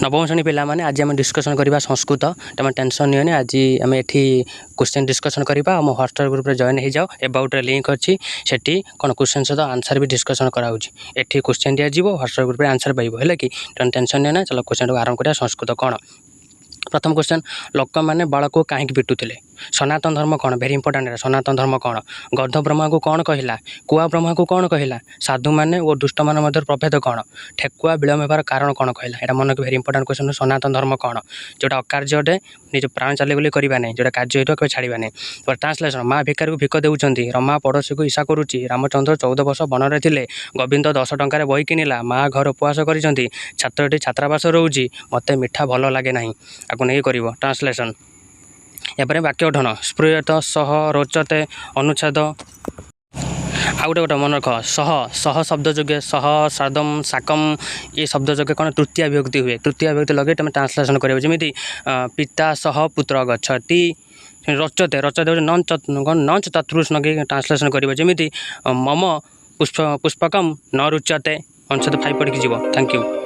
नवम श्रेणी पे आज आम डिस्कसन करवा संस्कृत तुम टेंशन नियोनी आज आम एठी क्वेश्चन डिस्कसन करवा आम व्हाट्सएप ग्रुप रे जॉइन हो जाओ एबाउट लिंक अच्छी सेठी कौन क्वेश्चन सहित आंसर भी डिस्कसन कराऊँगी एठी क्वेश्चन दिया व्हाट्सएप ग्रुप रे आंसर पाइब है कि तुम टेंशन नियोना चलो क्वेश्चन को आरंभ करा संस्कृत कौन प्रथम क्वेश्चन लोक मैंने बाल को कहीं पिटुले सनातन धर्म कौन भेरी इंपोर्टाट है सनातन धर्म कौन गध ब्रह्मा को कौन कहला कुआ ब्रह्मा को कौन कहला साधु मैंने और दुष्ट मान मध्य प्रभेद कौन ठेकुआ विलम्ब होबार कारण कौन कहला यहाँ मन की भेरी इंपोर्टाट क्वेश्चन सनातन धर्म कौन जोटा अकार्य अटे निज प्राण चले बोली करवा नहीं जोटा कार्य हो छाड़ा नहीं ट्रांसलेसन माँ भिकार को भिक देउछंती रमा पड़ोशी को ईशा करुच्ची रामचंद्र 14 वर्ष बनरे थिले गोविंद 10 टंकार बही किनिला माँ घर उपवास करिसंती छात्रटी छात्रावास रोची मते मिठा भल लगे ना आपको नहीं कर ट्रांसलेसन यापर वाक्य गठन स्पृहत सह रोचते अनुच्छेद आ गोटे मन रख सह सह शब्द जोगे सह सादम साकम ये शब्द जोगे कौन तृतीय विभक्ति हुए तृतीय विभक्ति लगे तुम ट्रांसलेसन कर जमी पिता सह पुत्र गछटी रचते रचते नन चतुर्ष नगे ट्रांसलेसन कर जमी मम पुष्पकम न रुच्यते अनुच्छेद 5 पढ़ी जीव थैंक यू।